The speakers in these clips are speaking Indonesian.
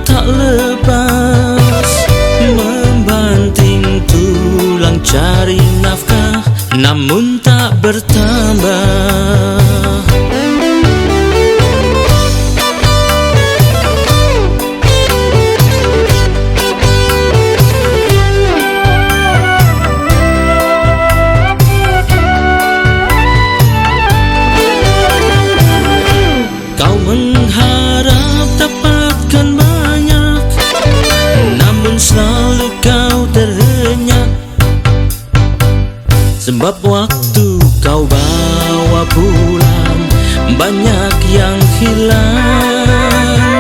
tak lepas, membanting tulang cari nafkah, namun tak bertambah. Kau mengharap dapatkan banyak, namun selalu kau terhenyak, sebab waktu kau bawa pulang banyak yang hilang.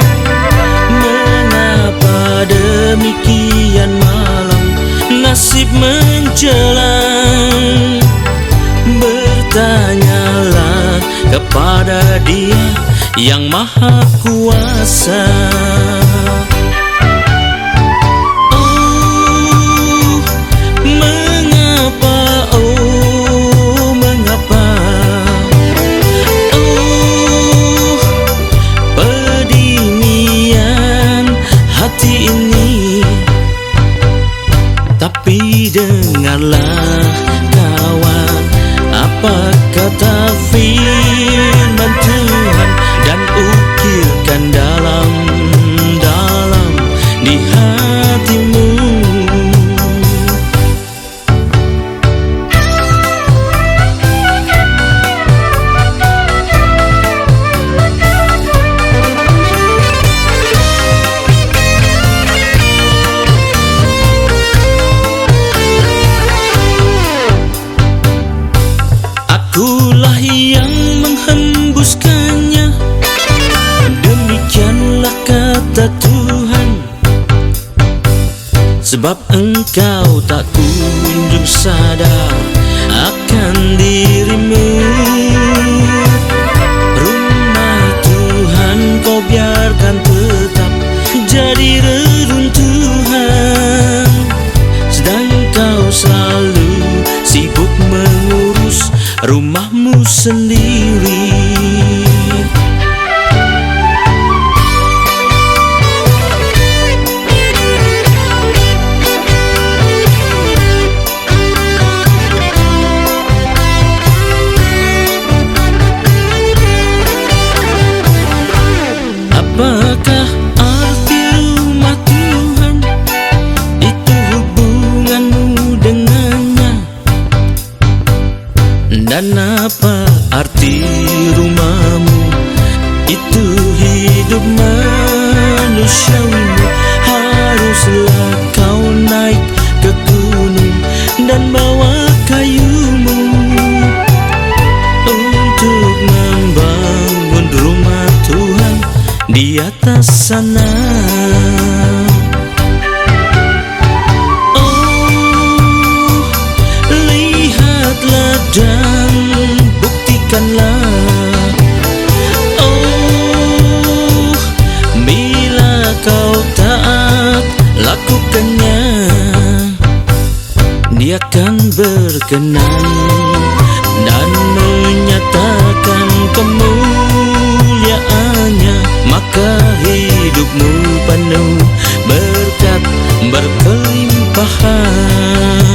Mengapa demikian malam nasib menjelang? Bertanyalah kepada Dia yang Maha Kuasa. Oh, mengapa, oh, mengapa, oh, pedinian hati ini. Tapi dengarlah kawan, apa kata firman Tuhan, dan ukirkan dalam di hatimu. Akulah yang menghembuskannya, demikianlah kata Tuhan. Sebab engkau tak kunjung sadar akan dirimu. Rumah Tuhan kau biarkan tetap jadi reruntuhan, sedang kau selalu sibuk mengurus rumahmu sendiri. Apakah arti rumah Tuhan? Itu hubunganmu dengannya. Dan apa arti rumahmu? Itu hidup manusiawimu. Haruslah kau naik ke gunung dan bawa kayumu untuk membangun rumah Tuhan di atas sana. Oh, lihatlah dan buktikanlah. Oh, bila kau taat lakukannya, Dia akan berkenan dan menyatakan kemuliaannya. Maka hidupmu penuh berkat berkelimpahan.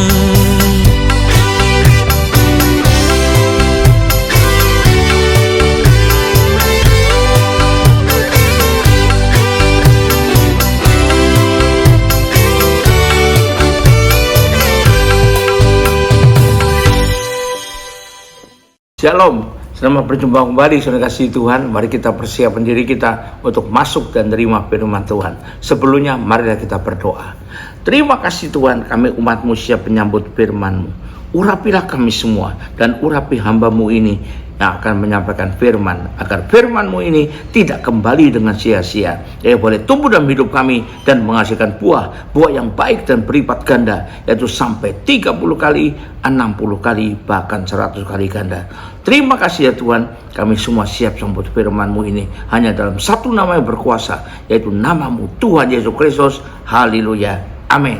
Shalom, selamat berjumpa kembali saudara kasih Tuhan. Mari kita persiapkan diri kita untuk masuk dan terima firman Tuhan. Sebelumnya marilah kita berdoa. Terima kasih Tuhan, kami umat-Mu siap menyambut firman-Mu. Urapilah kami semua dan urapi hamba-Mu ini yang akan menyampaikan firman, agar firman-Mu ini tidak kembali dengan sia-sia. Ia boleh tumbuh dalam hidup kami dan menghasilkan buah yang baik dan berlipat ganda, yaitu sampai 30 kali, 60 kali, bahkan 100 kali ganda. Terima kasih ya Tuhan, kami semua siap sambut firman-Mu ini hanya dalam satu nama yang berkuasa, yaitu nama-Mu Tuhan Yesus Kristus. Haleluya, amin.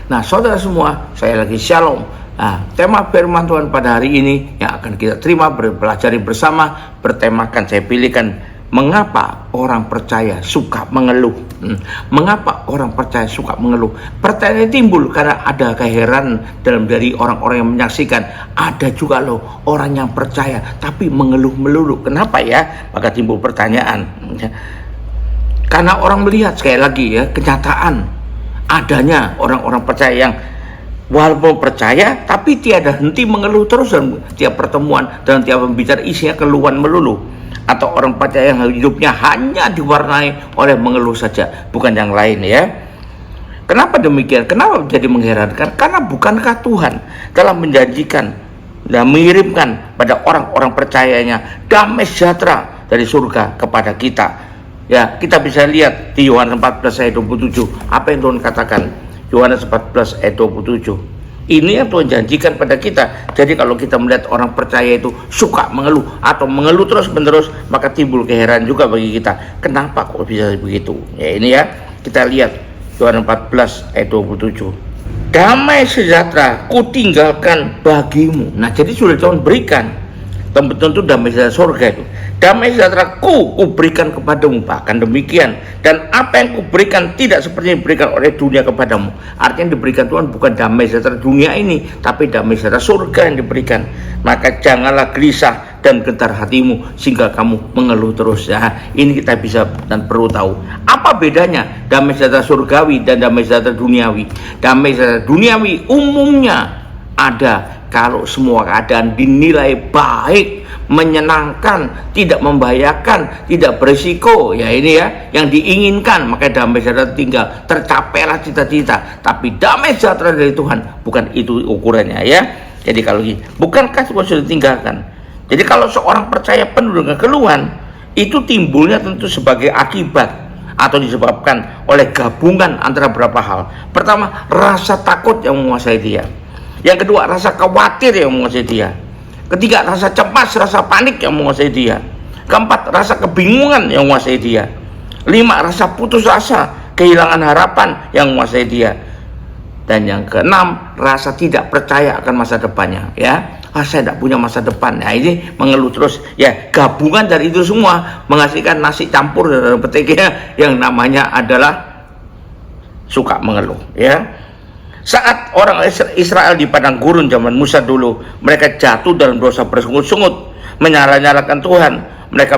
Nah saudara semua, saya lagi shalom. Tema firman Tuhan pada hari ini yang akan kita terima, pelajari bersama, bertemakan, saya pilihkan Mengapa orang percaya suka mengeluh? Mengapa orang percaya suka mengeluh? Pertanyaan timbul karena ada keheranan dalam dari orang-orang yang menyaksikan. Ada juga loh orang yang percaya tapi mengeluh melulu. Kenapa ya? Maka timbul pertanyaan. Karena orang melihat sekali lagi ya kenyataan adanya orang-orang percaya yang walaupun percaya tapi tiada henti mengeluh terus dalam tiap pertemuan dan tiap pembicara isinya keluhan melulu. Atau orang percaya yang hidupnya hanya diwarnai oleh mengeluh saja, bukan yang lain ya. Kenapa demikian? Kenapa menjadi mengherankan? Karena bukankah Tuhan telah menjanjikan dan mengirimkan pada orang-orang percayanya damai sejahtera dari surga kepada kita. Ya, kita bisa lihat di Yohanes 14 ayat 27 apa yang Tuhan katakan. Yohanes 14 ayat 27. Ini yang Tuhan janjikan pada kita. Jadi kalau kita melihat orang percaya itu suka mengeluh atau mengeluh terus-menerus, maka timbul keheranan juga bagi kita. Kenapa kok bisa begitu? Ya ini ya, kita lihat Yohanes 14 ayat 27. Damai sejahtera ku tinggalkan bagimu. Nah, jadi sudah Tuhan berikan. Tentu damai sejahtera surga itu. Damai sejahtera ku berikan kepadamu. Bahkan demikian. Dan apa yang ku berikan tidak seperti yang diberikan oleh dunia kepadamu. Artinya diberikan Tuhan bukan damai sejahtera dunia ini, tapi damai sejahtera surga yang diberikan. Maka janganlah gelisah dan gentar hatimu sehingga kamu mengeluh terus. Ya, ini kita bisa dan perlu tahu. Apa bedanya damai sejahtera surgawi dan damai sejahtera duniawi? Damai sejahtera duniawi umumnya ada kalau semua keadaan dinilai baik, menyenangkan, tidak membahayakan, tidak berisiko, ya ini ya yang diinginkan, maka damai sejahtera tinggal, tercapailah cita-cita. Tapi damai sejahtera dari Tuhan bukan itu ukurannya ya. Jadi kalau bukankah Tuhan sudah tinggalkan? Jadi kalau seorang percaya penuh dengan keluhan, itu timbulnya tentu sebagai akibat atau disebabkan oleh gabungan antara beberapa hal. Pertama, rasa takut yang menguasai dia. Yang kedua, rasa khawatir yang menguasai dia. Ketiga, rasa cemas, rasa panik yang menguasai dia. Keempat, rasa kebingungan yang menguasai dia. Lima, rasa putus asa, kehilangan harapan yang menguasai dia. Dan yang keenam, rasa tidak percaya akan masa depannya. Ya, saya tidak punya masa depan. Nah, ini mengeluh terus. Ya, gabungan dari itu semua menghasilkan nasi campur dalam petiknya yang namanya adalah suka mengeluh. Ya. Saat orang Israel di padang gurun zaman Musa dulu, mereka jatuh dalam dosa bersungut-sungut, menyalah-nyalahkan Tuhan. Mereka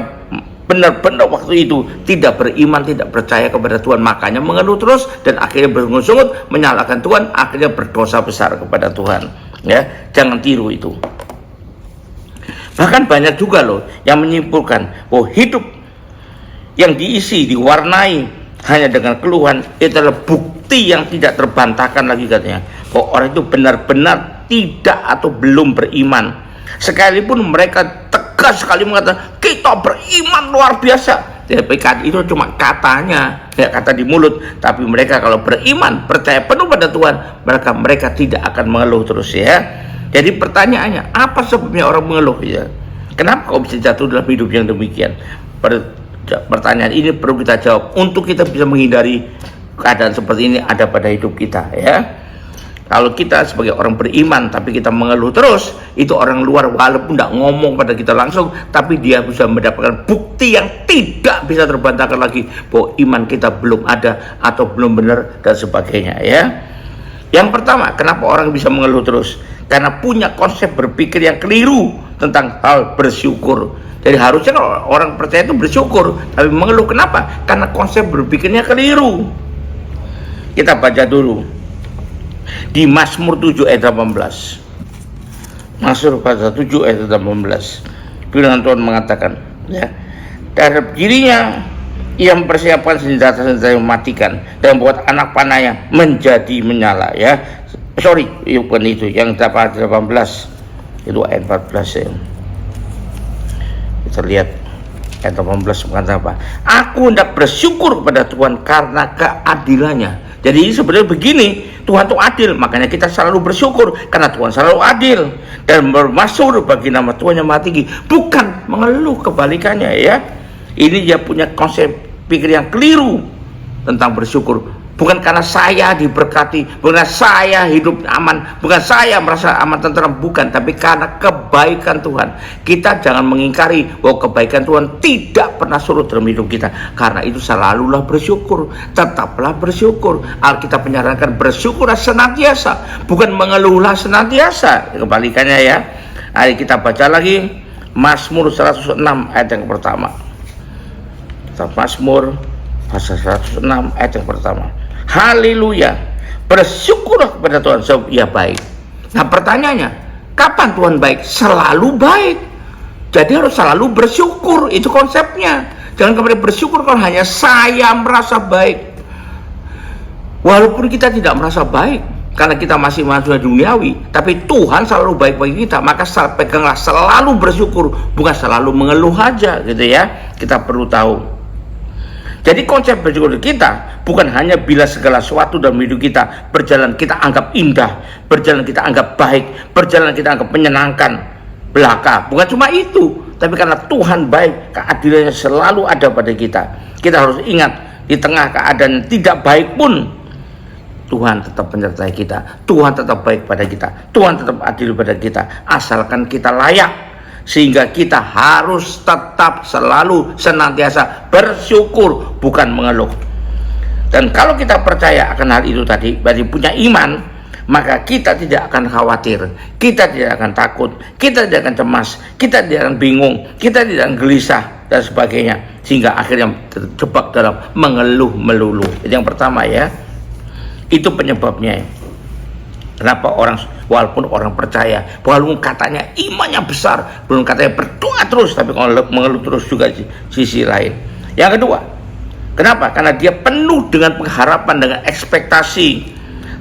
benar-benar waktu itu tidak beriman, tidak percaya kepada Tuhan, makanya mengeluh terus dan akhirnya bersungut-sungut, menyalahkan Tuhan, akhirnya berdosa besar kepada Tuhan. Ya, jangan tiru itu. Bahkan banyak juga loh yang menyimpulkan bahwa hidup yang diisi, diwarnai hanya dengan keluhan itu adalah bukti yang tidak terbantahkan lagi katanya bahwa orang itu benar-benar tidak atau belum beriman, sekalipun mereka tegas sekali mengatakan kita beriman luar biasa. Tapi itu cuma katanya, ya kata di mulut, tapi mereka kalau beriman percaya penuh pada Tuhan, mereka tidak akan mengeluh terus ya. Jadi pertanyaannya, apa sebabnya orang mengeluh ya? Kenapa kau bisa jatuh dalam hidup yang demikian? Pertanyaan ini perlu kita jawab untuk kita bisa menghindari keadaan seperti ini ada pada hidup kita ya. Kalau kita sebagai orang beriman tapi kita mengeluh terus, itu orang luar walaupun tidak ngomong pada kita langsung, tapi dia bisa mendapatkan bukti yang tidak bisa terbantahkan lagi bahwa iman kita belum ada atau belum benar dan sebagainya ya. Yang pertama, kenapa orang bisa mengeluh terus? Karena punya konsep berpikir yang keliru tentang hal bersyukur. Jadi harusnya orang percaya itu bersyukur, tapi mengeluh kenapa? Karena konsep berpikirnya keliru. Kita baca dulu di Mazmur 7 ayat 18. Mazmur pasal 7 ayat 18. Firman Tuhan mengatakan, ya, terhadap dirinya ia mempersiapkan senjata-senjata yang mematikan dan membuat anak panahnya menjadi menyala. Ya, sorry, bukan itu. Yang 18 itu ayat 14 ya. Kita lihat ayat 18 mengatakan apa? Aku hendak bersyukur kepada Tuhan karena keadilannya. Jadi sebenarnya begini, Tuhan itu adil, makanya kita selalu bersyukur karena Tuhan selalu adil dan bermasyhur bagi nama Tuhan yang maha tinggi, bukan mengeluh, kebalikannya ya. Ini dia punya konsep pikir yang keliru tentang bersyukur. Bukan karena saya diberkati, bukan saya hidup aman, bukan saya merasa aman tentram, bukan, tapi karena kebaikan Tuhan. Kita jangan mengingkari bahwa kebaikan Tuhan tidak pernah surut dalam hidup kita. Karena itu selalulah bersyukur, tetaplah bersyukur. Alkitab menyarankan bersyukurlah senantiasa, bukan mengeluhlah senantiasa. Kebalikannya ya. Mari kita baca lagi Mazmur 106 ayat yang pertama. Mazmur pasal 106 ayat yang pertama. Haleluya, bersyukurlah kepada Tuhan sebab Ia baik. Nah pertanyaannya, kapan Tuhan baik? Selalu baik. Jadi harus selalu bersyukur, itu konsepnya. Jangan kemudian bersyukur kalau hanya saya merasa baik. Walaupun kita tidak merasa baik, karena kita masih manusia duniawi, tapi Tuhan selalu baik bagi kita. Maka peganglah selalu bersyukur, bukan selalu mengeluh aja, gitu ya. Kita perlu tahu. Jadi konsep bersyukur kita bukan hanya bila segala sesuatu dalam hidup kita berjalan kita anggap indah, berjalan kita anggap baik, berjalan kita anggap menyenangkan belaka. Bukan cuma itu, tapi karena Tuhan baik, keadilannya selalu ada pada kita. Kita harus ingat, di tengah keadaan tidak baik pun Tuhan tetap menyertai kita, Tuhan tetap baik pada kita, Tuhan tetap adil pada kita, asalkan kita layak. Sehingga kita harus tetap selalu senantiasa bersyukur, bukan mengeluh. Dan kalau kita percaya akan hal itu tadi, berarti punya iman, maka kita tidak akan khawatir, kita tidak akan takut, kita tidak akan cemas, kita tidak akan bingung, kita tidak akan gelisah dan sebagainya, sehingga akhirnya terjebak dalam mengeluh melulu. Itu yang pertama ya. Itu penyebabnya. Kenapa orang, walaupun orang percaya, walaupun katanya imannya besar, belum katanya berdoa terus, tapi kalau mengeluh terus juga di sisi lain. Yang kedua, kenapa? Karena dia penuh dengan pengharapan, dengan ekspektasi,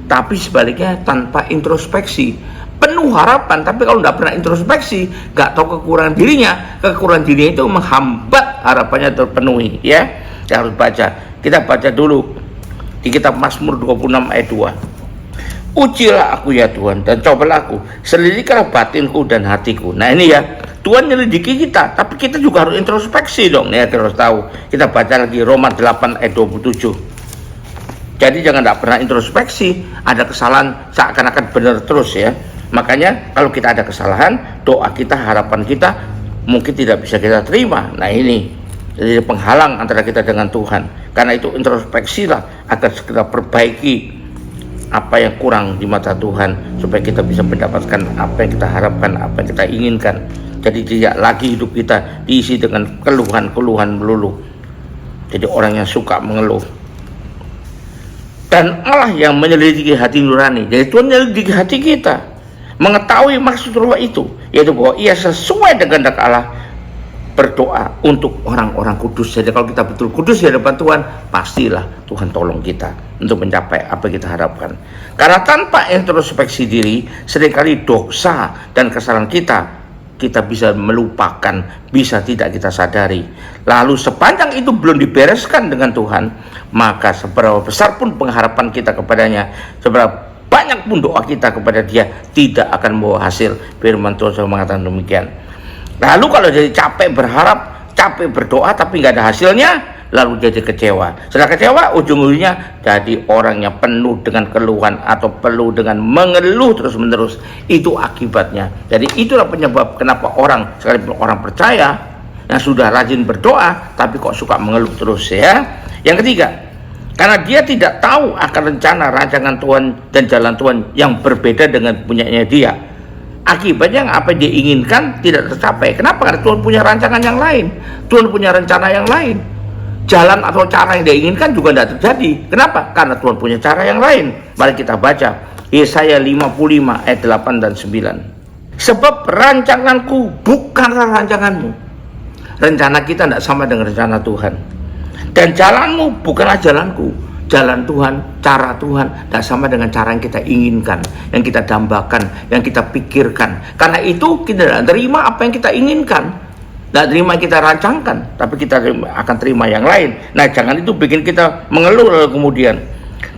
tapi sebaliknya tanpa introspeksi. Penuh harapan, tapi kalau tidak pernah introspeksi, nggak tahu kekurangan dirinya itu menghambat harapannya terpenuhi. Ya, kita harus baca. Kita baca dulu di kitab Mazmur 26 ayat 2. Ujilah aku ya Tuhan, dan cobalah aku, selidikilah batinku dan hatiku. Nah ini ya, Tuhan menyelidiki kita, tapi kita juga harus introspeksi dong. Nih kita harus tahu. Kita baca lagi Roma 8 ayat 27. Jadi jangan tidak pernah introspeksi, ada kesalahan seakan-akan benar terus ya. Makanya kalau kita ada kesalahan, doa kita, harapan kita mungkin tidak bisa kita terima. Nah ini jadi penghalang antara kita dengan Tuhan. Karena itu introspeksilah agar segera perbaiki apa yang kurang di mata Tuhan, supaya kita bisa mendapatkan apa yang kita harapkan, apa yang kita inginkan. Jadi tidak lagi hidup kita diisi dengan keluhan-keluhan melulu. Jadi orang yang suka mengeluh. Dan Allah yang menyelidiki hati nurani. Jadi Tuhan menyelidiki hati kita, mengetahui maksud roh itu, yaitu bahwa ia sesuai dengan kehendak Allah berdoa untuk orang-orang kudus. Jadi kalau kita betul kudus di hadapan Tuhan, pastilah Tuhan tolong kita untuk mencapai apa yang kita harapkan. Karena tanpa introspeksi diri, seringkali dosa dan kesalahan kita bisa melupakan, bisa tidak kita sadari. Lalu sepanjang itu belum dibereskan dengan Tuhan, maka seberapa besar pun pengharapan kita kepadanya, seberapa banyak pun doa kita kepada Dia, tidak akan membawa hasil. Firman Tuhan selalu mengatakan demikian. Lalu kalau jadi capek berharap, capek berdoa tapi nggak ada hasilnya, lalu jadi kecewa. Setelah kecewa, ujung-ujungnya jadi orang yang penuh dengan keluhan atau penuh dengan mengeluh terus-menerus. Itu akibatnya. Jadi itulah penyebab kenapa orang, sekalipun orang percaya yang sudah rajin berdoa, tapi kok suka mengeluh terus ya. Yang ketiga, karena dia tidak tahu akan rencana, rancangan Tuhan dan jalan Tuhan yang berbeda dengan punyanya dia. Akibatnya apa yang dia inginkan tidak tercapai. Kenapa? Karena Tuhan punya rancangan yang lain, Tuhan punya rencana yang lain. Jalan atau cara yang dia inginkan juga tidak terjadi. Kenapa? Karena Tuhan punya cara yang lain. Mari kita baca Yesaya 55 ayat 8 dan 9. Sebab rancanganku bukanlah rancanganmu. Rencana kita tidak sama dengan rencana Tuhan. Dan jalanmu bukanlah jalanku. Jalan Tuhan, cara Tuhan tidak sama dengan cara yang kita inginkan, yang kita dambakan, yang kita pikirkan. Karena itu kita tidak terima apa yang kita inginkan, tidak terima yang kita rancangkan, tapi kita akan terima yang lain. Nah jangan itu bikin kita mengeluh lalu kemudian.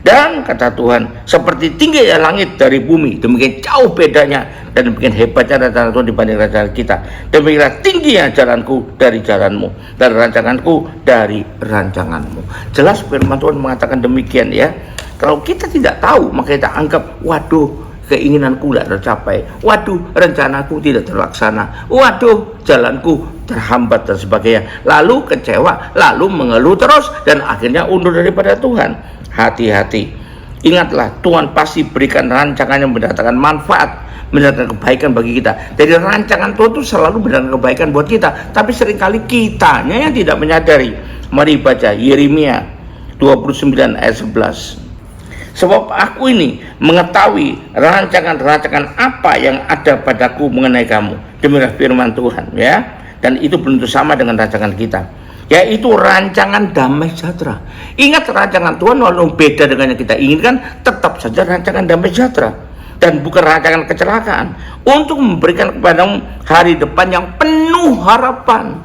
Dan kata Tuhan, seperti tingginya langit dari bumi, demikian jauh bedanya dan demikian hebatnya rencana Tuhan dibanding rencana kita. Demikianlah tingginya jalanku dari jalanmu dan rancanganku dari rancanganmu. Jelas firman Tuhan mengatakan demikian ya. Kalau kita tidak tahu, maka kita anggap, waduh, keinginanku tidak tercapai, waduh, rencanaku tidak terlaksana, waduh, jalanku terhambat dan sebagainya. Lalu kecewa, lalu mengeluh terus dan akhirnya undur daripada Tuhan. Hati-hati, ingatlah, Tuhan pasti berikan rancangan yang mendatangkan manfaat, mendatangkan kebaikan bagi kita. Jadi rancangan Tuhan itu selalu mendatangkan kebaikan buat kita, tapi seringkali kitanya yang tidak menyadari. Mari baca Yeremia 29 ayat 11. Sebab aku ini mengetahui rancangan-rancangan apa yang ada padaku mengenai kamu. Demikian firman Tuhan ya. Dan itu belum tentu sama dengan rancangan kita, yaitu rancangan damai sejahtera. Ingat, rancangan Tuhan walaupun beda dengan yang kita inginkan, tetap saja rancangan damai sejahtera dan bukan rancangan kecelakaan, untuk memberikan kepadamu hari depan yang penuh harapan.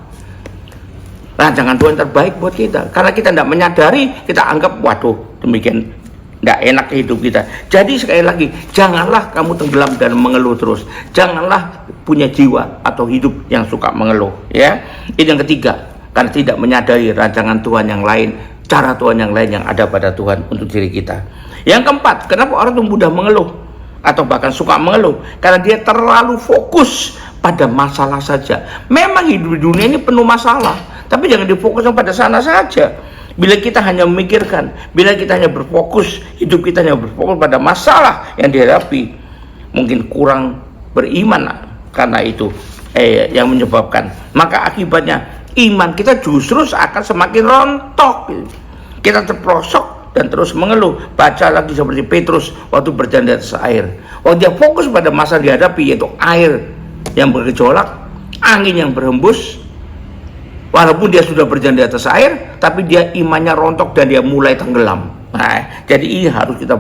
Rancangan Tuhan terbaik buat kita. Karena kita tidak menyadari, kita anggap waduh, demikian tidak enak hidup kita. Jadi sekali lagi, janganlah kamu tenggelam dan mengeluh terus. Janganlah punya jiwa atau hidup yang suka mengeluh ya. Ini yang ketiga, karena tidak menyadari rancangan Tuhan yang lain, cara Tuhan yang lain yang ada pada Tuhan untuk diri kita. Yang keempat, kenapa orang itu mudah mengeluh atau bahkan suka mengeluh? Karena dia terlalu fokus pada masalah saja. Memang hidup di dunia ini penuh masalah, tapi jangan difokuskan pada sana saja. Bila kita hanya memikirkan, bila kita hanya berfokus, hidup kita hanya berfokus pada masalah yang dihadapi, mungkin kurang beriman karena itu yang menyebabkan. Maka akibatnya iman kita justru akan semakin rontok. Kita terprosok dan terus mengeluh. Baca lagi seperti Petrus waktu berjalan di atas air. Waktu dia fokus pada masalah dihadapi, yaitu air yang bergejolak, angin yang berhembus. Walaupun dia sudah berjalan di atas air, tapi dia imannya rontok dan dia mulai tenggelam. Nah, jadi ini harus kita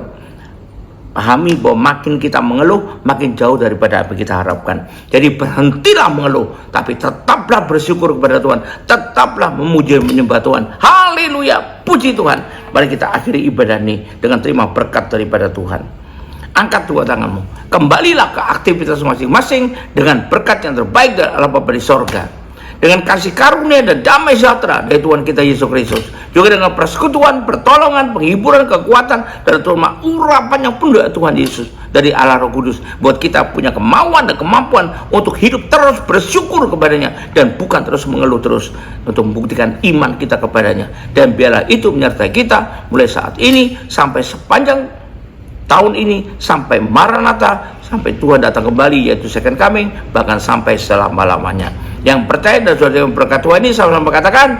pahami bahwa makin kita mengeluh, makin jauh daripada apa kita harapkan. Jadi berhentilah mengeluh, tapi tetaplah bersyukur kepada Tuhan, tetaplah memuji dan menyembah Tuhan. Haleluya, puji Tuhan. Mari kita akhiri ibadah ini dengan terima berkat daripada Tuhan. Angkat dua tanganmu, kembalilah ke aktivitas masing-masing dengan berkat yang terbaik dari Allah Bapa di sorga, dengan kasih karunia dan damai sejahtera dari Tuhan kita Yesus Kristus, juga dengan persekutuan, pertolongan, penghiburan, kekuatan, dan terutama urapan yang penuh dari Tuhan Yesus, dari Allah Roh Kudus, buat kita punya kemauan dan kemampuan untuk hidup terus bersyukur kepadanya, dan bukan terus mengeluh terus, untuk membuktikan iman kita kepadanya. Dan biarlah itu menyertai kita mulai saat ini sampai sepanjang tahun ini, sampai Maranatha, sampai Tuhan datang kembali, yaitu second coming, bahkan sampai selama-lamanya. Yang percaya dan sudah berkat Tuhan ini, sama-sama katakan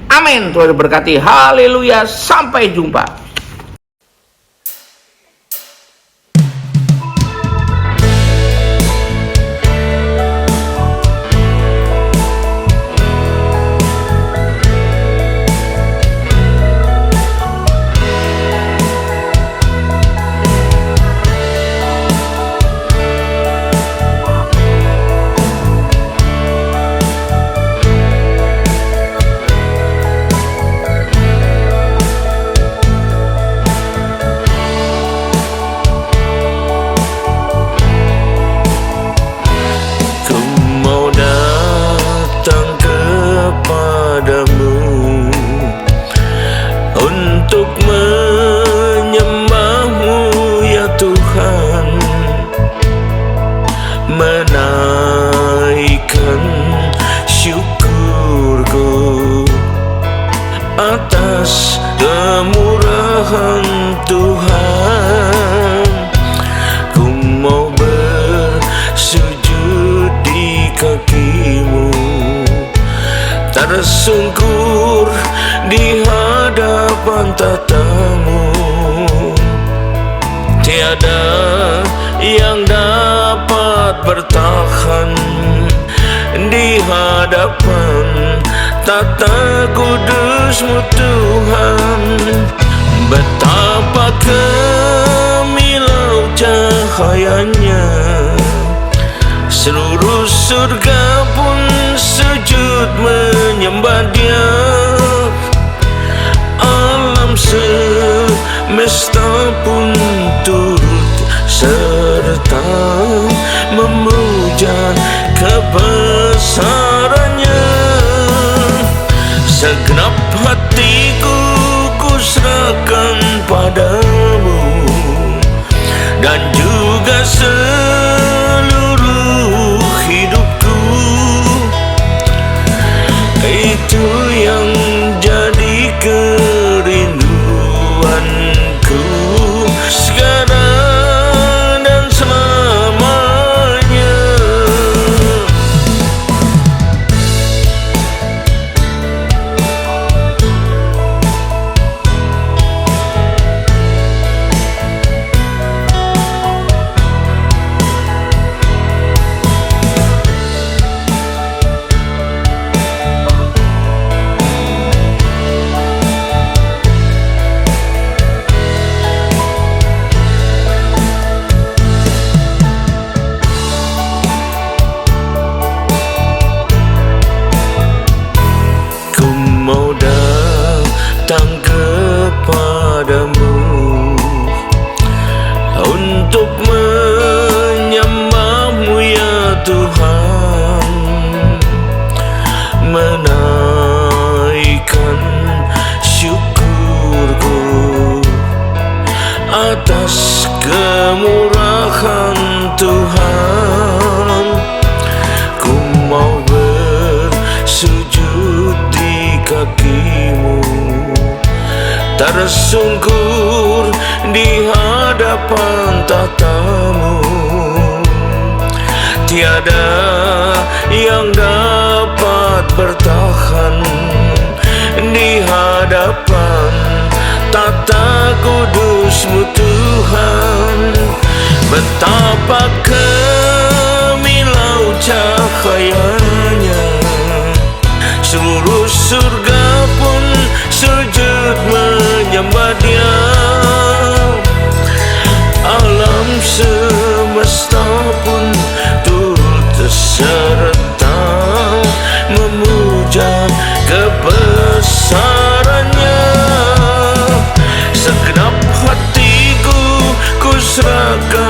amin. Tuhan berkati. Haleluya. Sampai jumpa. Untuk menyembahmu ya Tuhan, menaikkan syukurku atas kemurahan Tuhan. Ku mau bersujud di kakimu, tersungkur di hadapan tatamu. Tiada yang dapat bertahan di hadapan tata kudus-Mu Tuhan. Betapa kemilau cahayanya, seluruh surga pun sujud menyembah Dia. Alam Mesta pun turut serta memuja kebesarannya. Segenap hatiku kuserahkan padamu, dan juga seluruh hidupku. Itu yang jadi kerinduanku sekarang dan selamanya. Mau datang kepadamu untuk menyembahmu ya Tuhan, menaikkan syukurku atas kemurahan Tuhan. Ku mau bersujud kakimu, tersungkur di hadapan tahtamu. Tiada yang dapat bertahan di hadapan tata kudus-Mu Tuhan. Betapa gemilau cahayanya, seluruh surga pun sujud menyembah Dia. Alam semesta pun turut serta memuja kebesarannya. Segenap hatiku ku serahkan